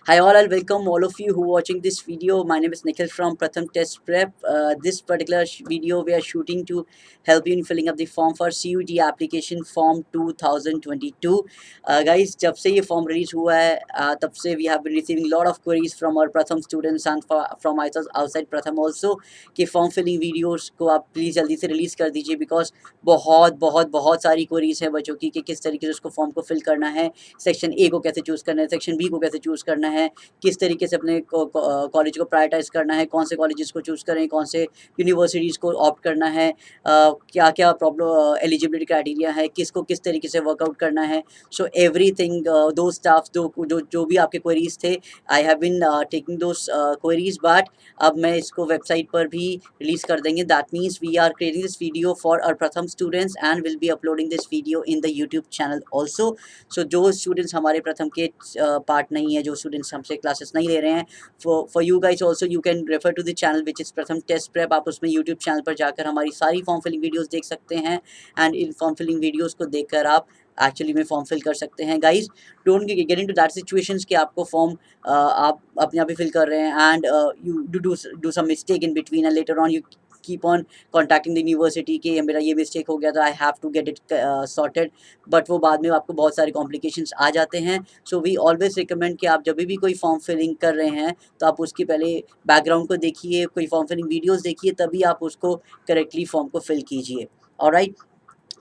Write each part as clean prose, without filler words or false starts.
Hi all, I'll welcome all of you who are watching this video. My name is Nikhil from Pratham Test Prep. This particular video we are shooting to help you in filling up the form for CUET application form 2022. Guys, जब से ये form release हुआ है तब से we have been receiving lot of queries from our Pratham students and from outside Pratham also कि form filling videos को आप प्लीज़ जल्दी से release कर दीजिए because बहुत सारी queries हैं बच्चों की कि किस तरीके से उसको form को fill करना है, सेक्शन ए को कैसे चूज़ करना है, सेक्शन बी को कैसे चूज़ करना है, किस तरीके से अपने कॉलेज को प्रायोरिटाइज़ करना है, कौन से कॉलेजेस को चूज़ करें, कौन से यूनिवर्सिटीज़ को ऑप्ट करना है, क्या क्या प्रॉब्लम एलिजिबिलिटी क्राइटेरिया है, किसको किस तरीके से वर्कआउट करना है. सो एवरीथिंग दो स्टाफ जो भी आपके क्वेरीज थे, I have been taking those queries, but अब मैं इसको वेबसाइट पर भी रिलीज़ कर देंगे. That means we are creating this video for our Pratham students and will be uploading this video in the YouTube channel also. So जो students हमारे प्रथम के पार्ट नहीं है, जो स्टूडेंट्स हमसे क्लासेस नहीं ले रहे हैं, for you guys also you can refer to the channel which is Pratham test prep. आप उसमें यूट्यूब चैनल पर जाकर हमारी सारी फॉर्म फिलिंग वीडियोज़ देख सकते हैं and in form filling videos को देखकर आप एक्चुअली में फॉर्म फिल कर सकते हैं. Guys, don't get into that situations कि आपको फॉर्म आप अपने आप ही फिल कर रहे हैं and you do some mistake in between and later on you keep on contacting the university कि मेरा ये मिस्टेक हो गया था, I have to get it sorted, but वो बाद में आपको बहुत सारे कॉम्प्लिकेशंस आ जाते हैं. सो वी ऑलवेज रिकमेंड कि आप जब भी कोई फॉर्म फिलिंग कर रहे हैं तो आप उसकी पहले बैकग्राउंड को देखिए, कोई फॉर्म फिलिंग वीडियोज़ देखिए, तभी आप उसको करेक्टली फॉर्म को फिल कीजिए. Alright,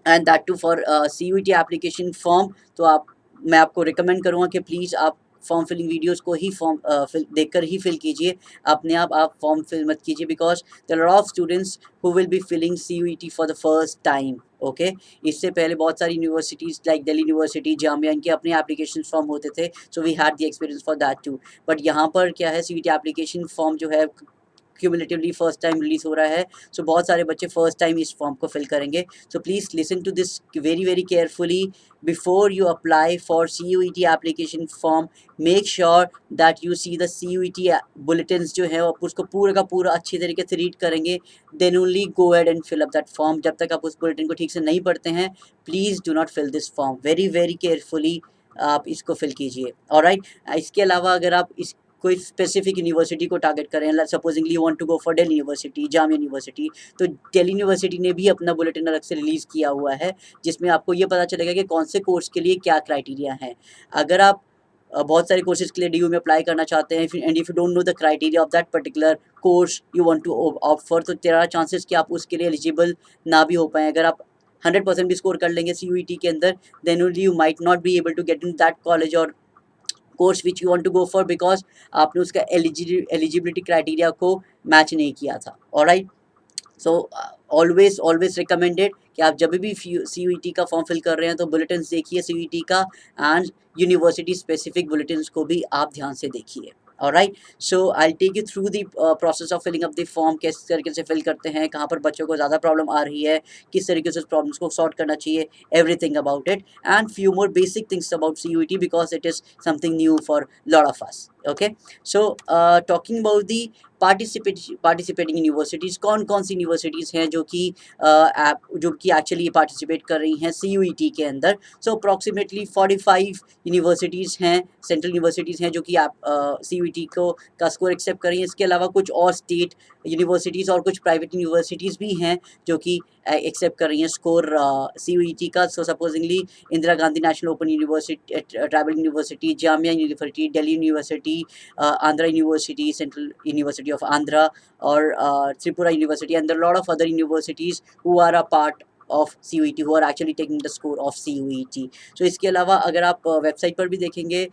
and that too for CUET application form. तो मैं आपको रिकमेंड करूँगा कि प्लीज़ आप फॉर्म फिलिंग वीडियोस को ही फॉर्म देखकर ही फिल कीजिए. अपने आप फॉर्म फिल मत कीजिए because there are of students who will be filling CUET for the first time. Okay, इससे पहले बहुत सारी universities like Delhi university, Jamia, इनके अपने एप्लीकेशन फॉर्म होते थे. So we had the experience for that too. But यहाँ पर क्या है, CUET एप्लीकेशन फॉर्म जो है क्यूमुलेटिवली फर्स्ट टाइम रिलीज़ हो रहा है. सो बहुत सारे बच्चे फर्स्ट टाइम इस फॉर्म को फिल करेंगे. So please listen to this very carefully before you apply for CUET application form. Make sure that you see the CUET bulletins जो है आप उसको पूरा का पूरा अच्छी तरीके से रीड करेंगे. Then only go ahead and fill up that form. जब तक आप उस बुलेटिन को ठीक से नहीं पढ़ते हैं, please do not fill this form. Very carefully आप इसको फिल कीजिए. ऑलराइट, इसके अलावा अगर आप इस कोई स्पेसिफिक यूनिवर्सिटी को टारगेट करें, supposingly you want to go for Delhi university, Jamia university, तो दिल्ली यूनिवर्सिटी ने भी अपना बुलेटिन अलग से रिलीज़ किया हुआ है जिसमें आपको ये पता चलेगा कि कौन से कोर्स के लिए क्या क्राइटेरिया है. अगर आप बहुत सारे कोर्सेज के लिए DU में अप्लाई करना चाहते हैं and if you don't know the criteria of that particular course you want to opt for, तो देयर आर चांसेस कि आप उसके लिए एलिजिबल ना भी हो पाएँ. अगर आप 100% भी स्कोर कर लेंगे CUET के अंदर, then only you might not be able to get in that college और course which you want to go for because आपने उसका एलिजिबिलिटी क्राइटेरिया को मैच नहीं किया था. ऑलराइट, सो ऑलवेज रिकमेंडेड कि आप जब भी CUET का फॉर्म फिल कर रहे हैं तो बुलेटिन्स देखिए CUET का एंड यूनिवर्सिटी स्पेसिफिक बुलेटिन्स को भी आप ध्यान से देखिए. Alright, so I take you through the process of filling up the form. किस तरीके से फिल करते हैं, कहाँ पर बच्चों को ज़्यादा प्रॉब्लम आ रही है, किस तरीके से उस प्रॉब्लम्स को सॉर्ट करना चाहिए, everything about it and few more basic things about CUET because it is something new for lot of us. Okay, so talking about the participating universities, कौन सी यूनिवर्सिटीज़ हैं जो कि एक्चुअली पार्टिसिपेट कर रही हैं CUET के अंदर. सो अप्रॉक्सीमेटली 45 यूनिवर्सिटीज़ हैं, सेंट्रल यूनिवर्सिटीज़ हैं जो कि आप CUET का स्कोर एक्सेप्ट कर रही हैं. इसके अलावा कुछ और स्टेट यूनिवर्सिटीज़ और कुछ प्राइवेट यूनिवर्सिटीज़ भी हैं जो कि एक्सेप्ट कर रही हैं स्कोर CUET का. So supposingly Indira Gandhi National Open University, tribal university, Jamia University, Delhi University, Andhra University, Central University of Andhra और Tripura University and lot of other universities who are a part of CUET, who are actually taking the score of CUET. So इसके अलावा अगर आप website पर भी देखेंगे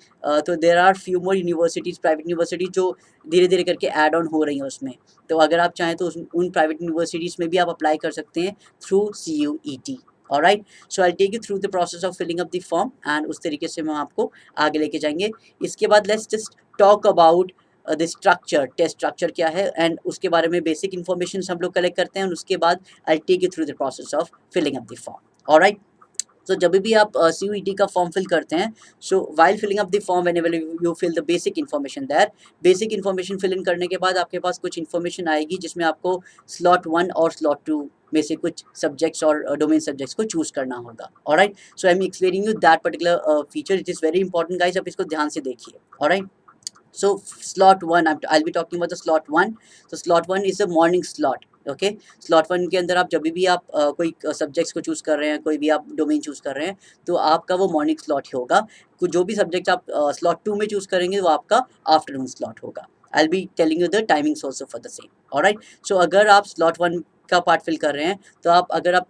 तो there are few more universities, private university जो धीरे धीरे करके ऐड ऑन हो रही हैं उसमें. तो अगर आप चाहें तो उन प्राइवेट यूनिवर्सिटीज़ में भी आप अप्लाई कर सकते हैं through CUET. Alright, so I take you through the process of filling up the form and उस तरीके से हम आपको आगे लेके जाएंगे. इसके बाद let's just talk about the structure, test structure क्या है एंड उसके बारे में बेसिक इन्फॉर्मेशन हम लोग कलेक्ट करते हैं और उसके बाद I take you through the process of filling up the form. Alright, तो जब भी आप CUET का फॉर्म फिल करते हैं, so while filling up the form whenever you fill the basic information there, basic information fill in करने के बाद आपके पास कुछ इन्फॉर्मेशन आएगी जिसमें आपको स्लॉट 1 और स्लॉट 2 में से कुछ सब्जेक्ट्स और डोमेन सब्जेक्ट्स को चूज करना होगा. Alright, so I am explaining you that particular feature, it is very important guys, आप इसको ध्यान से देखिए. Alright, So slot 1, I'll be talking about the slot 1. So slot 1 is a morning slot. Okay, slot 1 के अंदर आप जब भी आप कोई सब्जेक्ट्स को चूज़ कर रहे हैं, कोई भी आप डोमेन चूज़ कर रहे हैं, तो आपका वो मॉर्निंग स्लॉट ही होगा। कुछ जो भी सब्जेक्ट आप स्लॉट 2 में चूज़ करेंगे वो आपका आफ्टरनून स्लॉट होगा। I will be telling you the timings also for the same. Alright, so अगर आप स्लॉट 1 का पार्ट फिल कर रहे हैं, तो आप अगर आप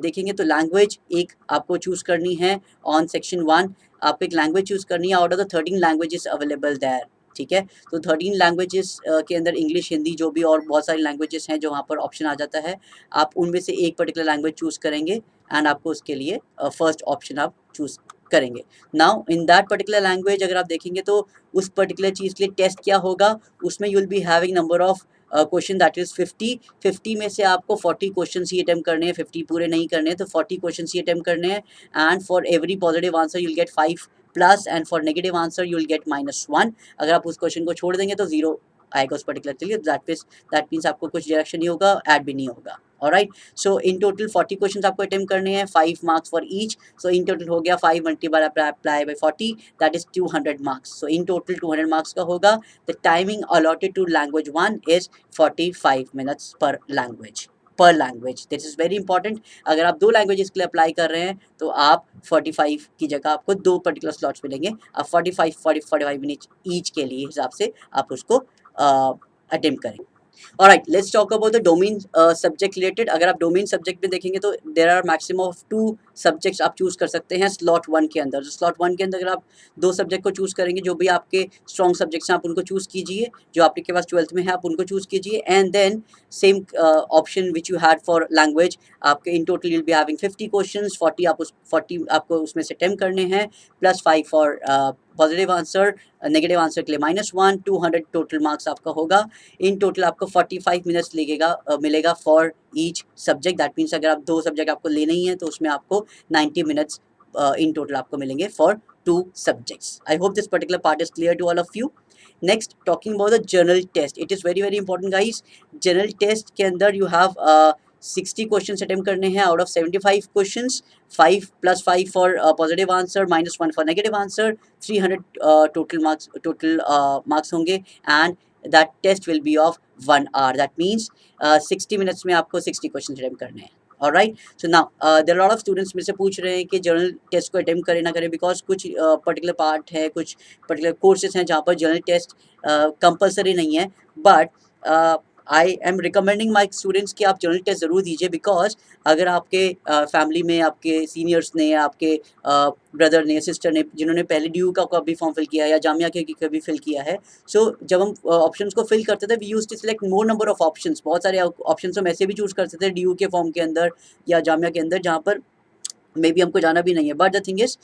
देखेंगे तो लैंग्वेज एक आपको चूज़ करनी है ऑन सेक्शन 1। आपको एक लैंग्वेज चूज़ करनी है out of the 13 languages available there. ठीक है, तो 13 लैंग्वेजेस के अंदर इंग्लिश, हिंदी, जो भी और बहुत सारी लैंग्वेजेस हैं जो वहाँ पर ऑप्शन आ जाता है। आप उनमें से एक पर्टिकुलर लैंग्वेज चूज़ करेंगे एंड आपको उसके लिए फर्स्ट ऑप्शन आप चूज़ करेंगे। Now in that particular language अगर आप देखेंगे तो उस पर्टिकुलर चीज़ के लिए टेस्ट क्या होगा, उसमें you will be having number of question that is 50 में से आपको 40 क्वेश्चन ही अटेम्प्ट करने हैं, 50 पूरे नहीं करने हैं, तो 40 क्वेश्चन ही अटेम्प्ट करने हैं। And for every positive answer you will gate 5 plus, and for negative answer you will gate -1। अगर आप उस क्वेश्चन को छोड़ देंगे तो 0 आएगा उस पर्टिकुलर के लिए। दैट मीन्स आपको कुछ डायरेक्शन नहीं होगा, ऐड भी नहीं होगा। Alright, so in total 40 question आपको अटेम्प्ट करने हैं, 5 marks for each. So in total हो गया 5 multiply by 40, that is 200 marks. So in total 200 marks का होगा। The timing allotted to language 1 is 45 minutes पर language. This is very important. अगर आप 2 लैंग्वेजेस के लिए अप्लाई कर रहे हैं तो आप 45 की जगह आपको 2 पर्टिकुलर स्लॉट्स मिलेंगे। आप 45 मिनट ईच के लिए हिसाब से आप उसको अटेम्प्ट करेंगे। Alright, let's talk about the domain subject related. अगर आप डोमेन सब्जेक्ट में देखेंगे तो there are maximum of 2 subjects आप चूज़ कर सकते हैं स्लॉट 1 के अंदर। स्लॉट 1 के अंदर अगर आप 2 सब्जेक्ट को चूज़ करेंगे, जो भी आपके स्ट्रॉन्ग सब्जेक्ट्स हैं आप उनको चूज़ कीजिए, जो आपके पास 12th में है आप उनको चूज़ कीजिए। And then same option which you had for language, आपके in total you will be having 50 questions, 40 आपको उसमें से अटेम्प्ट करने हैं, plus 5 for positive answer, negative answer के लिए -1, 200 टोटल मार्क्स आपका होगा। इन टोटल आपको 45 मिनट्स मिलेगा for each subject. That means अगर आप 2 सब्जेक्ट आपको लेने ही हैं तो उसमें आपको 90 मिनट्स इन टोटल आपको मिलेंगे for 2 subjects. I hope this particular part is clear to all of you. Next, talking about the general test, it is very very important guys. General test के अंदर यू हैव 60 क्वेश्चन अटेम्प्ट करने हैं out of 75 question. 5 + 5 for positive answer, -1 for negative answer, 300 total marks होंगे। And that test will be of 1 hour. That means 60 minutes में आपको 60 question attempt करने हैं। Alright, so now there are lot of students मेरे से पूछ रहे हैं कि जनरल टेस्ट को अटेम्प्ट करें ना करें, बिकॉज कुछ पर्टिकुलर पार्ट है, कुछ पर्टिकुलर कोर्सेज हैं जहाँ पर जनरल टेस्ट कंपलसरी नहीं है। But I am recommending my students कि आप जनरल टेस्ट ज़रूर दीजिए, बिकॉज अगर आपके फैमिली में आपके सीनियर्स ने, आपके ब्रदर ने, सिस्टर ने, जिन्होंने पहले ड्यू का कभी फॉर्म फिल किया है या जामिया के कभी फिल किया है, सो जब हम ऑप्शंस को फिल करते थे we used to select more number of options. बहुत सारे ऑप्शंस हम ऐसे भी चूज़ कर सकते थे ड्यू के फॉर्म के अंदर या जामिया के अंदर, जहाँ पर मे बी हमको जाना भी नहीं है। But the thing is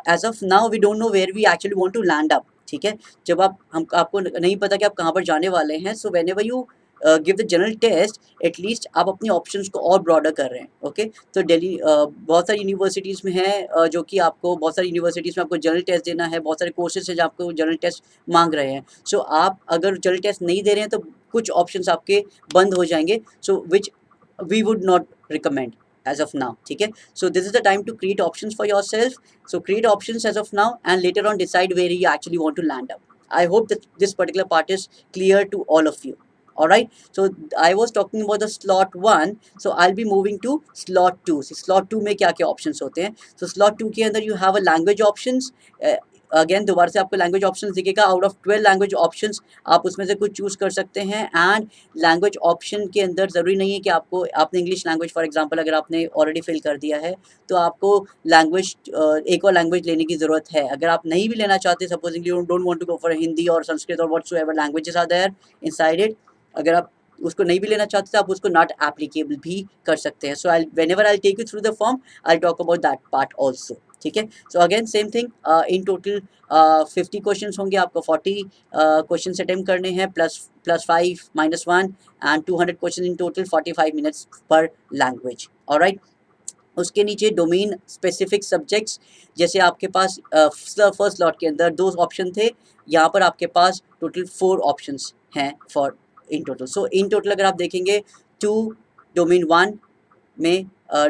as of now we don't know where we actually want to land up. ठीक है, जब आपको नहीं पता कि आप कहाँ पर जाने वाले हैं, so whenever you give the general test, at least आप अपने ऑप्शंस को और ब्रॉडर कर रहे हैं। ओके, तो दिल्ली बहुत सारी यूनिवर्सिटीज़ में है जो कि आपको बहुत सारी यूनिवर्सिटीज़ में आपको जनरल टेस्ट देना है, बहुत सारे कोर्सेज हैं जहाँ आपको जनरल टेस्ट मांग रहे हैं। सो आप अगर जनरल टेस्ट नहीं दे रहे हैं तो कुछ ऑप्शंस आपके बंद हो जाएंगे, so which we would not recommend as of now. ठीक है, so this is the time to create options for yourself. So create options as of now and later on decide where you actually want to land up. I hope that this particular part is clear to all of you. Alright, so I was talking about the slot 1, so I'll be moving to slot 2. So slot 2 में क्या क्या options होते हैं? So slot 2 के अंदर you have a language options. Again दोबारा से आपको लैंग्वेज ऑप्शंस दिखेगा। आउट ऑफ 12 लैंग्वेज ऑप्शंस आप उसमें से कुछ चूज़ कर सकते हैं। एंड लैंग्वेज ऑप्शन के अंदर ज़रूरी नहीं है कि आपने इंग्लिश लैंग्वेज फॉर एग्जांपल अगर आपने ऑलरेडी फिल कर दिया है तो आपको लैंग्वेज एक और लैंग्वेज लेने की ज़रूरत है। अगर आप नहीं भी लेना चाहते, supposingly you don't want to go for Hindi और संस्कृत और whatsoever languages are there inside it, अगर आप उसको नहीं भी लेना चाहते तो आप उसको नॉट एप्लीकेबल भी कर सकते हैं। So whenever I take you through the form I talk about that part also. ठीक है, so again same thing, in total 50 question होंगे, आपको 40 क्वेश्चन अटेम्प्ट करने हैं, plus 5 -1 and 200 question in total, 45 minutes पर लैंग्वेज। ऑलराइट, उसके नीचे domain specific subjects, जैसे आपके पास फर्स्ट स्लॉट के अंदर 2 ऑप्शन थे, यहाँ पर आपके पास टोटल 4 ऑप्शंस हैं for in total. So in total अगर आप देखेंगे 2 डोमेन 1 में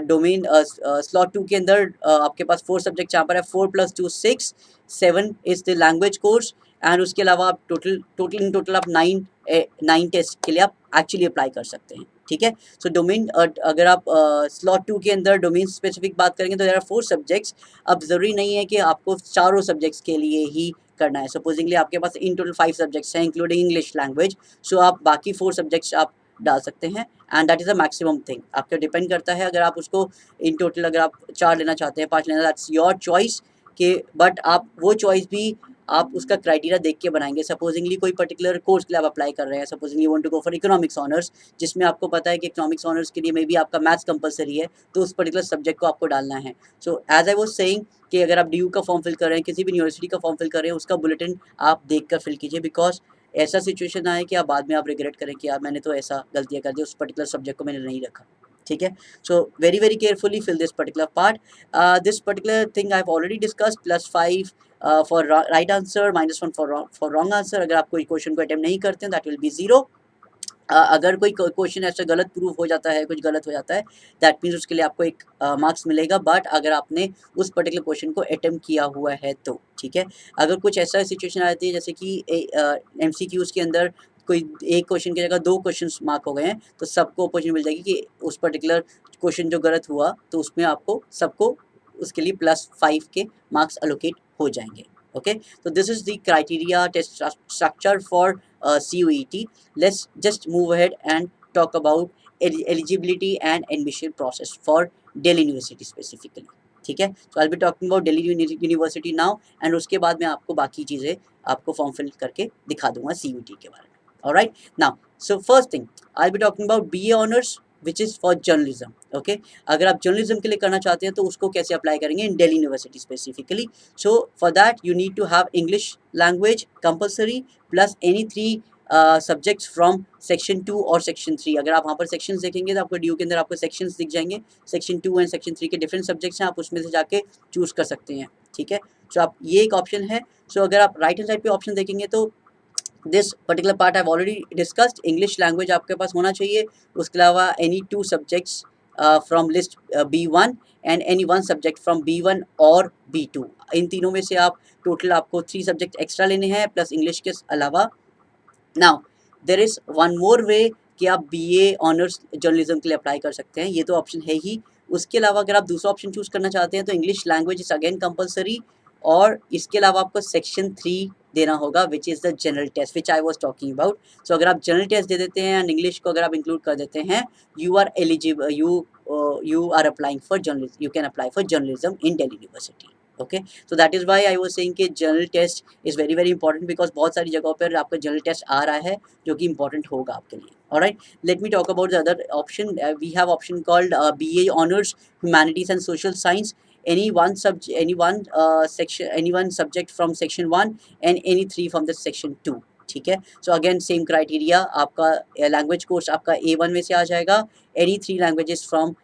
डोमेन स्लॉट 2 के अंदर आपके पास 4 सब्जेक्ट यहाँ पर है, 4 + 2 6, 7 is the language course and उसके अलावा आप टोटल आप 9 टेस्ट के लिए आप एक्चुअली अप्लाई कर सकते हैं, ठीक है। सो डोमेन अगर आप स्लॉट 2 के अंदर डोमेन स्पेसिफिक बात करेंगे तो देयर आर 4 सब्जेक्ट्स। अब ज़रूरी नहीं है कि आपको चारों सब्जेक्ट्स के लिए ही करना है। सपोजिंगली आपके पास इन टोटल 5 सब्जेक्ट्स हैं इंक्लूडिंग इंग्लिश लैंग्वेज, सो आप बाकी 4 सब्जेक्ट्स आप डाल सकते हैं and that is a maximum thing. आपका डिपेंड करता है अगर आप उसको इन टोटल अगर आप 4 लेना चाहते हैं, 5 लेना, दैट्स योर चॉइस के, बट आप वो चॉइस भी आप उसका क्राइटेरिया देख के बनाएंगे। सपोजिंगली कोई पर्टिकुलर कोर्स के लिए आप अप्लाई कर रहे हैं, supposingly you want to go for economics honours, जिसमें आपको पता है कि इकोनॉमिक्स ऑनर्स के लिए मे बी आपका मैथ्स कंपलसरी है, तो उस पर्टिकुलर सब्जेक्ट को आपको डालना है। So as I was saying कि अगर आप DU का फॉर्म फिल कर रहे हैं, किसी भी यूनिवर्सिटी का फॉर्म फिल कर रहे हैं, उसका बुलेटिन आप देख कर फिल कीजिए, बिकॉज ऐसा सिचुएशन आए कि आप बाद में आप रिग्रेट करें कि यार मैंने तो ऐसा गलतियाँ कर दी, उस पर्टिकुलर सब्जेक्ट को मैंने नहीं रखा, ठीक है। So very carefully fill this particular part. This particular thing I have already discussed, +5 for right answer, -1 for wrong answer. अगर आप कोई क्वेश्चन को अटेम्प्ट नहीं करते हैं दैट विल बी 0। अगर कोई क्वेश्चन ऐसा गलत प्रूफ हो जाता है, कुछ गलत हो जाता है, दैट मीन्स उसके लिए आपको एक मार्क्स मिलेगा, बट अगर आपने उस पर्टिकुलर क्वेश्चन को अटेम्प्ट किया हुआ है तो, ठीक है। अगर कुछ ऐसा सिचुएशन आ जाती है जैसे कि MCQs के अंदर कोई एक क्वेश्चन की जगह 2 क्वेश्चन मार्क हो गए हैं, तो सबको अपॉर्चुनिटी मिल जाएगी कि उस पर्टिकुलर क्वेश्चन जो गलत हुआ तो उसमें आपको सबको उसके लिए +5 के मार्क्स एलोकेट हो जाएंगे, ओके। तो this is the criteria test structure for CUET. Let's just move ahead and talk about eligibility and admission process for Delhi University specifically, ठीक है। So I'll be talking about Delhi University now and उसके बाद मैं आपको बाकी चीज़ें आपको form fill करके दिखा दूंगा CUET के बारे में। Alright, now so first thing I'll be talking about BA honors which is for journalism, okay। अगर आप जर्नलिज्म के लिए करना चाहते हैं तो उसको कैसे अप्लाई करेंगे in Delhi University specifically. So for that you need to have English language compulsory plus any 3 subjects from section 2 और सेक्शन 3। अगर आप वहाँ पर सेक्शंस देखेंगे तो आपको DU के अंदर आपको सेक्शंस दिख जाएंगे, सेक्शन 2 एंड सेक्शन 3 के डिफरेंट सब्जेक्ट्स हैं, आप उसमें से जाके चूज़ कर सकते हैं, ठीक है। सो आप ये एक ऑप्शन है। सो अगर आप राइट हैंड साइड पे ऑप्शन देखेंगे तो this particular part I have already discussed, English language आपके पास होना चाहिए, उसके अलावा any 2 subjects from list B1 and any 1 subject from B1 और B2। इन तीनों में से आप टोटल आपको 3 सब्जेक्ट एक्स्ट्रा लेने हैं प्लस इंग्लिश के अलावा। Now there is one more way कि आप BA ऑनर्स जर्नलिज्म के लिए अप्लाई कर सकते हैं, ये तो ऑप्शन है ही। उसके अलावा अगर आप दूसरा ऑप्शन चूज़ करना चाहते हैं तो English language is again compulsory, और इसके अलावा आपको सेक्शन 3 देना होगा which is the general test which I was talking about. So अगर आप जनरल टेस्ट दे देते हैं एंड इंग्लिश को अगर आप इंक्लूड कर देते हैं, you are eligible, you are applying for journalism, you can apply for journalism in Delhi University, okay। So that is why I was saying कि general test is very important because बहुत सारी जगहों पर आपका general test आ रहा है जो कि इंपॉर्टेंट होगा आपके लिए। Alright, let me talk about the other option. We have option called BA honours humanities and social science, any one subject from section 1 and any 3 from the section 2, ठीक है। So again same criteria, आपका language course आपका A1 में से आ जाएगा, any 3 languages from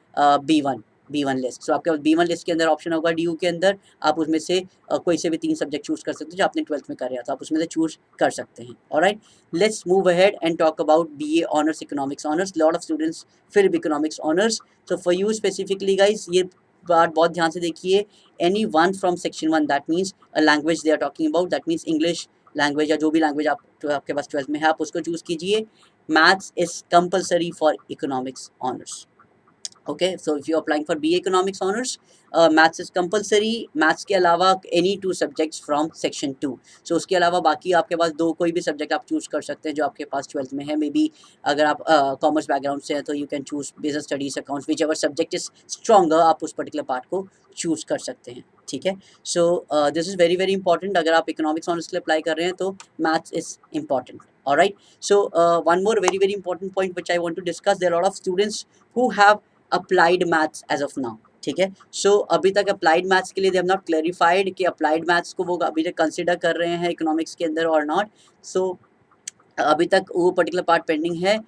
B1 list. So आपके B1 list के अंदर ऑप्शन होगा DU के अंदर, आप उसमें से कोई से भी 3 सब्जेक्ट चूज कर सकते हैं जो आपने 12th में कर रहा था, आप उसमें से चूज कर सकते हैं। Alright, let's move ahead and talk about BA honours economics honours. Lot of students फिर economics honours, so for you specifically guys ये बात बहुत ध्यान से देखिए, any 1 from section 1 that means a language they are talking about, that means English language या जो भी लैंग्वेज आपके पास 12th में है आप उसको चूज़ कीजिए। Maths is compulsory for economics honours, okay। So if you are applying for BA economics honors, maths is compulsory, maths के अलावा any 2 subjects from section 2। so उसके अलावा बाकी आपके पास 2 कोई भी सब्जेक्ट आप चूज़ कर सकते हैं जो आपके पास 12th में है। मे बी अगर आप कॉमर्स बैकग्राउंड से हैं तो you can choose business studies, accounts, which ever subject is stronger, आप उस पर्टिकुलर पार्ट को चूज़ कर सकते हैं, ठीक है। सो दिस इज़ वेरी इंपॉर्टेंट, अगर आप इकोनॉमिक्स ऑनर्स के लिए अप्लाई कर रहे हैं तो maths is important. Alright, so one more very important point which I want to discuss, there are a lot of students who have applied maths as of now, ठीक है। सो अभी तक अप्लाइड मैथ्स के लिए दे हैव नॉट क्लैरिफाइड कि applied maths को वो अभी तक कंसिडर कर रहे हैं इकोनॉमिक्स के अंदर और नॉट। सो अभी तक वो पर्टिकुलर पार्ट पेंडिंग है।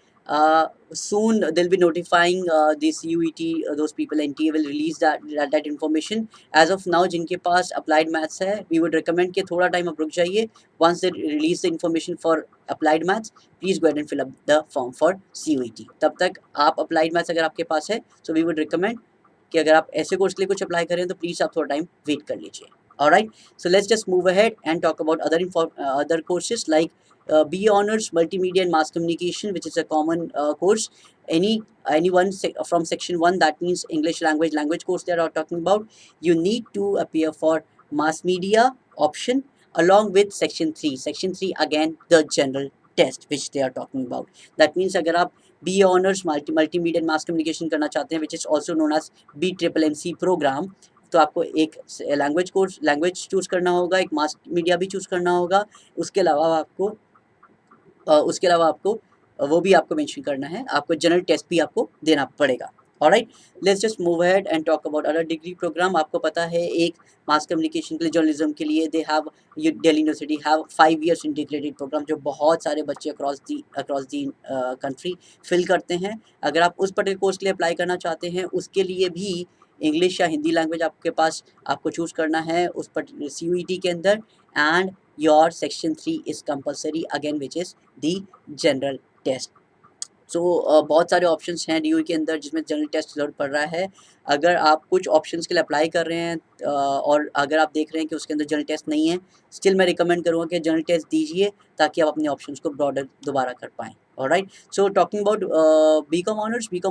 Soon they'll be notifying the CUET, those people NTA will release that information। as of now जिनके पास applied maths है we would recommend कि थोड़ा टाइम आप रुक जाइए, once they release the information for applied maths, please go ahead and fill up the form for CUET। तब तक आप अप्लाइड मैथ्स अगर आपके पास है सो वी वुड रिकमेंड कि अगर आप ऐसे कोर्स के लिए कुछ अप्लाई करें तो प्लीज़ आप थोड़ा टाइम वेट कर लीजिए। Alright, so let's just move ahead and talk about other courses like BA Honors Multimedia and Mass Communication, which is a common course. Anyone from section 1, that means English language course they are talking about, you need to appear for mass media option along with section 3. Section 3 again the general test which they are talking about. That means अगर आप BA Honors Multimedia and Mass Communication करना चाहते हैं, which is also known as BMMC program, तो आपको एक language choose करना होगा, एक मास मीडिया भी चूज़ करना होगा, उसके अलावा आपको वो भी आपको मेंशन करना है, आपको जनरल टेस्ट भी आपको देना पड़ेगा। Alright, let's just move ahead and talk about other degree program. आपको पता है एक मास कम्युनिकेशन के लिए, जर्नलिज्म के लिए they have Delhi university have 5 years integrated program जो बहुत सारे बच्चे अक्रॉस दी कंट्री फिल करते हैं। अगर आप उस पर्टिकुलर कोर्स के लिए अप्लाई करना चाहते हैं, उसके लिए भी इंग्लिश या हिंदी लैंग्वेज आपके पास आपको चूज़ करना है उस पर्टिकुलर CUET के अंदर, and your section 3 is compulsory again which is the general test. So बहुत सारे ऑप्शंस हैं DOE के अंदर जिसमें जनरल टेस्ट ज़रूरत पड़ रहा है। अगर आप कुछ ऑप्शंस के लिए अप्लाई कर रहे हैं और अगर आप देख रहे हैं कि उसके अंदर जनरल टेस्ट नहीं है, स्टिल मैं रिकमेंड करूँगा कि जनरल टेस्ट दीजिए ताकि आप अपने ऑप्शंस को ब्रॉडर दोबारा कर पाएँ। Alright, so talking about BCom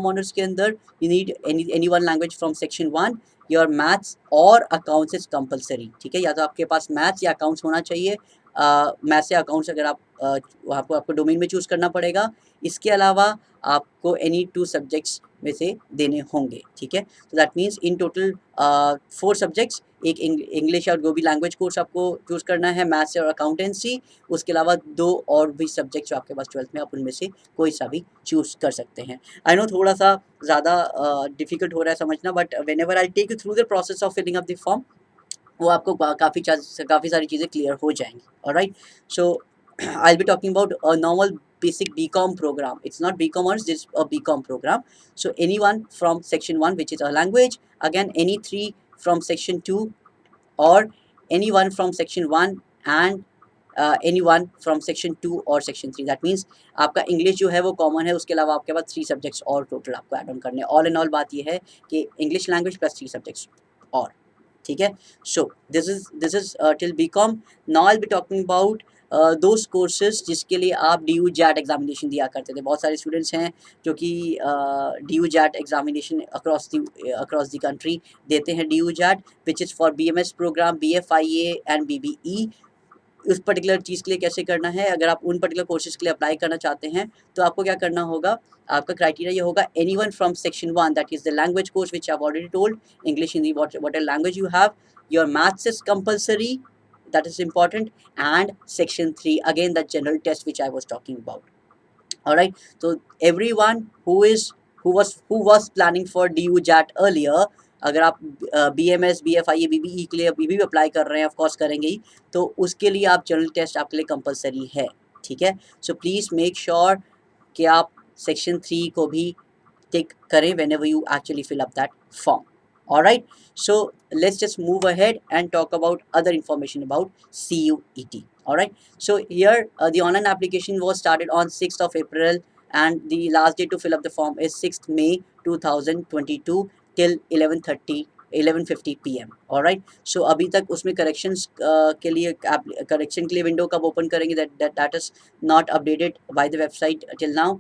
honours के अंदर you need any one language from section 1, your maths और अकाउंट्स इज कंपलसरी। ठीक है, या तो आपके पास मैथ्स या अकाउंट्स होना चाहिए। मैथ्स या अकाउंट्स अगर आप आपको डोमेन में चूज़ करना पड़ेगा। इसके अलावा आपको एनी 2 सब्जेक्ट्स में से देने होंगे। ठीक है, तो that means in total 4 subjects, एक इंग्लिश और जो भी लैंग्वेज कोर्स आपको चूज़ करना है, मैथ्स और अकाउंटेंसी, उसके अलावा 2 और भी सब्जेक्ट्स जो आपके पास 12th में, आप उनमें से कोई सा भी चूज़ कर सकते हैं। आई नो थोड़ा सा ज़्यादा डिफ़िकल्ट हो रहा है समझना, but whenever I take you through the process of filling up the form, वो आपको काफ़ी सारी चीज़ें क्लियर हो जाएंगी। Alright, so I'll be talking about a normal basic BCom program. It's not BCom honors, this is a BCom program. So anyone from section 1, which is a language, again any 3 from section 2, or anyone from section 1 and anyone from section 2 और section 3. That means आपका English जो है वो common है, उसके अलावा आपके पास 3 subjects और टोटल आपको ऐड ऑन करने हैं। ऑल इन ऑल बात ये है कि इंग्लिश लैंग्वेज प्लस 3 सब्जेक्ट्स और, ठीक है। So this is till BCom. Now I be talking about those courses जिसके लिए आप DU JAT एग्जामिनेशन दिया करते थे। बहुत सारे स्टूडेंट्स हैं जो कि DU JAT examination across the country देते हैं। DU JAT which is for BMS program, BFIA and BBE। उस पर्टिकुलर चीज़ के लिए कैसे करना है, अगर आप उन पर्टिकुलर कोर्सेज के लिए अप्लाई करना चाहते हैं तो आपको क्या करना होगा, आपका क्राइटेरिया ये होगा anyone from section 1, that is the language course which I have already told, English, Hindi, whatever language you have, your maths is compulsory, that is important, and section 3 again the general test which I was talking about. All right, so everyone who was planning for DU JAT earlier, अगर आप BMS, BFIA, BBE के लिए अभी भी apply कर रहे हैं, of course करेंगे ही, तो उसके लिए आप जनरल टेस्ट आपके लिए कंपलसरी है। ठीक है, सो प्लीज़ मेक श्योर कि आप सेक्शन 3 को भी टिक करें whenever you actually fill up that form. Alright, so let's just move ahead and talk about other information about CUET. Alright, so here the online application was started on 6th of April and the last date to fill up the form is 6th May 2022 till 11:50 PM. Alright, so अभी तक उसमें corrections के लिए correction के लिए window कब open करेंगे, that is not updated by the website till now.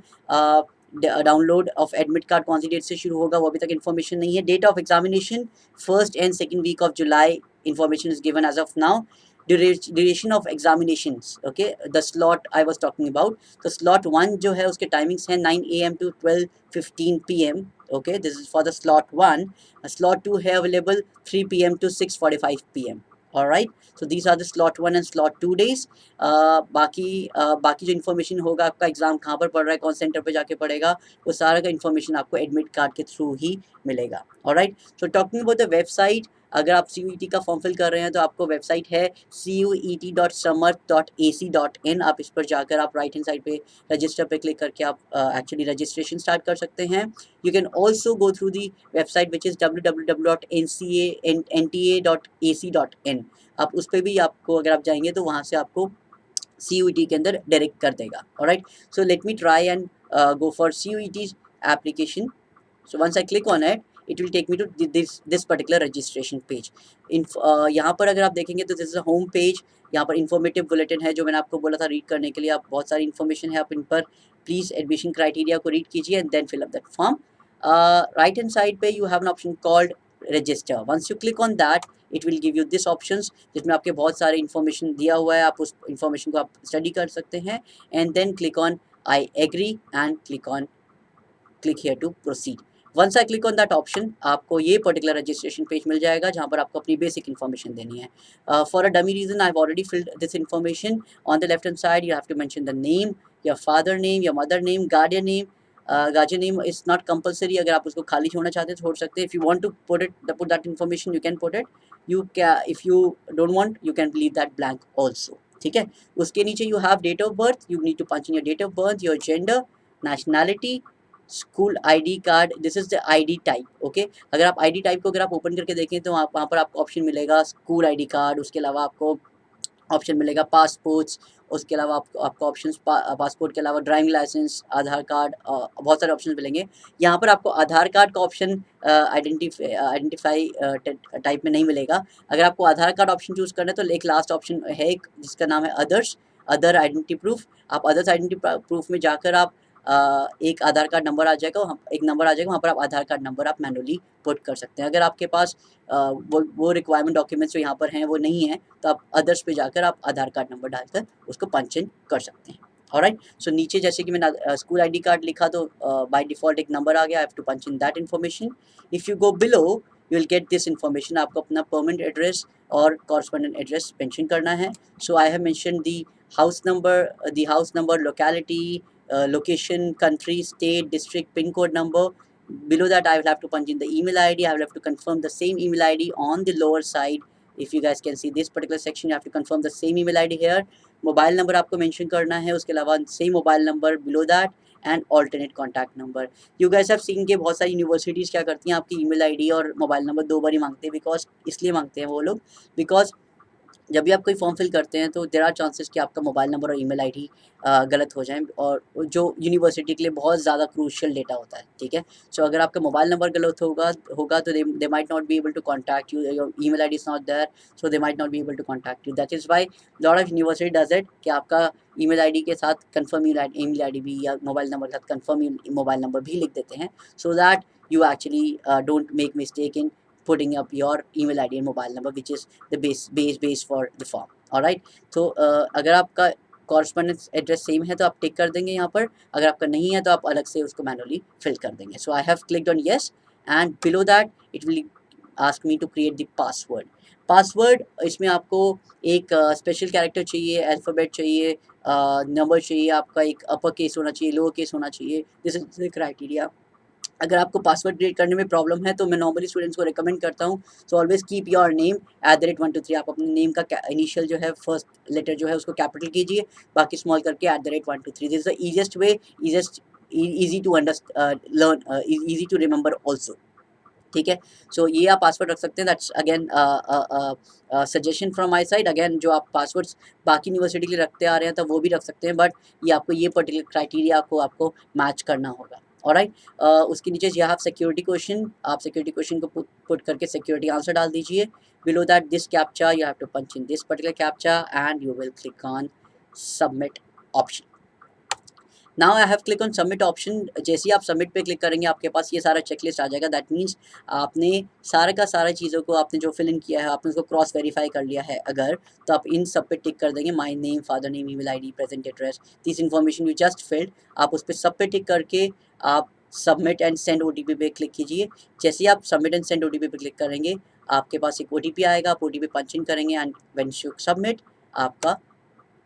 Download of admit card कौन सी डेट से शुरू होगा वो अभी तक इन्फॉर्मेशन नहीं है। Date of examination 1st and 2nd week of July information is given as of now. Duration of examinations, okay, the slot I was talking about, तो slot 1 जो है उसके टाइमिंग्स हैं 9 AM to 12:15 PM, okay, this is for the slot 1. slot 2 है available 3 PM to 6:45 PM. Alright, so these are the slot 1 and slot 2 days. बाकी जो information होगा, आपका एग्ज़ाम कहाँ पर पढ़ रहा है, कौन सेंटर पे जाके पढ़ेगा, वो सारा का इन्फॉर्मेशन आपको एडमिट कार्ड के थ्रू ही मिलेगा। Alright, so talking about the website, अगर आप CUET का फॉर्म फिल कर रहे हैं तो आपको वेबसाइट है cuet.samarth.ac.in। आप इस पर जाकर आप राइट हैंड साइड पे रजिस्टर पे क्लिक करके आप एक्चुअली रजिस्ट्रेशन स्टार्ट कर सकते हैं। You can also go through the website which is www.nta.ac.in। आप उस पर भी आपको, अगर आप जाएंगे तो वहाँ से आपको CUET के अंदर डायरेक्ट कर देगा. Alright, so let me try and go for CUET application. So once I click on it, it will take me to this particular registration page. यहाँ पर अगर आप देखेंगे तो this is a home page. यहाँ पर इन्फॉर्मेटिव बुलेटिन है जो मैंने आपको बोला था रीड करने के लिए. आप बहुत सारी इन्फॉर्मेशन है, आप इन पर प्लीज़ एडमिशन क्राइटेरिया को रीड कीजिए and then fill up that form. Right hand side पे you have an option called register. Once you click on that, it will give you this options जिसमें आपके बहुत सारे इन्फॉर्मेशन दिया हुआ है. आप उस इन्फॉर्मेशन को आप स्टडी कर सकते हैं and then click on I agree and click here to proceed. Once I click on that option, आपको ये पर्टिकुलर रजिस्ट्रेशन पेज मिल जाएगा जहाँ पर आपको अपनी बेसिक इन्फॉर्मेशन देनी है. For a dummy reason I have already filled this information. On the left hand side you have to mention the name, your father name, your mother name, guardian name. Guardian name is not compulsory. अगर आप उसको खाली छोड़ना चाहते हैं छोड़ सकते हैं. If you want to put that information you can put it. If you don't want you can leave that blank also. ठीक है. उसके नीचे you have date of birth. You need to punch in your date of birth, your gender, nationality, school ID card. This is the ID type. Okay, अगर आप ID type को अगर आप open करके देखें तो वहाँ पर आपको ऑप्शन मिलेगा स्कूल आईडी कार्ड. उसके अलावा आपको ऑप्शन मिलेगा पासपोर्ट्स. उसके अलावा आपको ऑप्शन पासपोर्ट के अलावा ड्राइविंग लाइसेंस, आधार कार्ड, बहुत सारे ऑप्शन मिलेंगे. यहाँ पर आपको आधार कार्ड का ऑप्शन आइडेंटिफाई टाइप में नहीं मिलेगा. अगर आपको आधार कार्ड ऑप्शन चूज़ करना है तो एक लास्ट ऑप्शन है एक जिसका नाम है अदर्स, अदर आइडेंटिटी प्रूफ. आप अदर्स आइडेंटिटी प्रूफ में जाकर आप एक आधार कार्ड नंबर आ जाएगा, एक नंबर आ जाएगा, वहाँ पर आप आधार कार्ड नंबर आप मैनुअली पुट कर सकते हैं. अगर आपके पास वो रिक्वायरमेंट डॉक्यूमेंट्स जो यहाँ पर हैं वो नहीं है तो आप अदर्स पे जाकर आप आधार कार्ड नंबर डालकर उसको पंच इन कर सकते हैं. ऑलराइट, सो नीचे जैसे कि मैंने स्कूल आईडी कार्ड लिखा तो बाय डिफ़ॉल्ट एक नंबर आ गया. I have to punch in that information. If you go below you will get this information. आपको अपना परमानेंट एड्रेस और कॉरस्पॉन्डेंट एड्रेस मेंशन करना है. So I have mention the house number, locality, location, country, state, district, pin code number. Below that I will have to punch in the email ID. I will have to confirm the same email ID on the lower side. If you guys can see this particular section, you have to confirm the same email ID here. Mobile number आपको mention करना है. उसके अलावा same mobile number below that and alternate contact number. You guys have seen के बहुत सारी universities क्या करती हैं आपकी ईमेल आईडी और मोबाइल नंबर दो बार ही मांगते हैं. बिकॉज इसलिए मांगते हैं वो लोग बिकॉज जब भी आप कोई फॉर्म फिल करते हैं तो देयर आर चांसेस कि आपका मोबाइल नंबर और ईमेल आईडी गलत हो जाए और जो यूनिवर्सिटी के लिए बहुत ज़्यादा क्रूशियल डेटा होता है. ठीक है. सो अगर आपका मोबाइल नंबर गलत होगा तो they might not be able to contact you. Your email ID is not there so they might not be able to contact you. That is why lot of university does it कि आपका email ID के साथ confirm email ID भी या mobile number के साथ confirm mobile number भी लिख देते हैं so that you actually don't make mistake in putting up your email ID and mobile number which is the base for the form. alright, तो अगर आपका कॉरस्पॉन्डेंस एड्रेस सेम है तो आप टिक कर देंगे यहाँ पर. अगर आपका नहीं है तो आप अलग से उसको मैनुअली फिल कर देंगे. So I have clicked on yes and below that it will ask me to create the password. इसमें आपको एक स्पेशल कैरेक्टर चाहिए, अल्फ़ाबेट चाहिए, नंबर चाहिए, आपका एक अपर केस होना चाहिए, लोअर केस होना चाहिए. This is the criteria. अगर आपको पासवर्ड क्रिएट करने में प्रॉब्लम है तो मैं नॉर्मली स्टूडेंट्स को रिकमेंड करता हूँ so always keep your name @123. आप अपने नेम का इनिशियल जो है फर्स्ट लेटर जो है उसको कैपिटल कीजिए, बाकी स्मॉल करके @123. This is the easiest way, easy to learn, easy to remember also. ठीक है. सो ये आप पासवर्ड रख सकते हैं. That's again suggestion from my side. Again जो आप पासवर्ड्स बाकी यूनिवर्सिटी के लिए रखते आ रहे हैं तो वो भी रख सकते हैं बट ये आपको ये पर्टिकुलर क्राइटेरिया आपको मैच करना होगा. ऑलराइट, उसके नीचे यह आप सिक्योरिटी क्वेश्चन, आप सिक्योरिटी क्वेश्चन को पुट करके सिक्योरिटी आंसर डाल दीजिए. Below that this captcha you have to punch in this particular captcha and you will click on submit option. Now I have click on submit option. जैसे ही आप submit पे click करेंगे आपके पास ये सारा चेकलिस्ट आ जाएगा. दैट मीन्स आपने सारा का सारा चीज़ों को आपने जो फिल इन किया है आपने उसको क्रॉस वेरीफाई कर लिया है. अगर तो आप इन सब पे टिक कर देंगे. My name, father name, email ID, present address, this information you just field. आप उस पर सब पे टिक करके आप सबमिट एंड सेंड OTP पे क्लिक कीजिए. जैसे ही आप सबमिट एंड सेंड OTP पे क्लिक करेंगे आपके पास एक OTP आएगा. आप OTP पंच इन करेंगे एंड व्हेन यू सबमिट आपका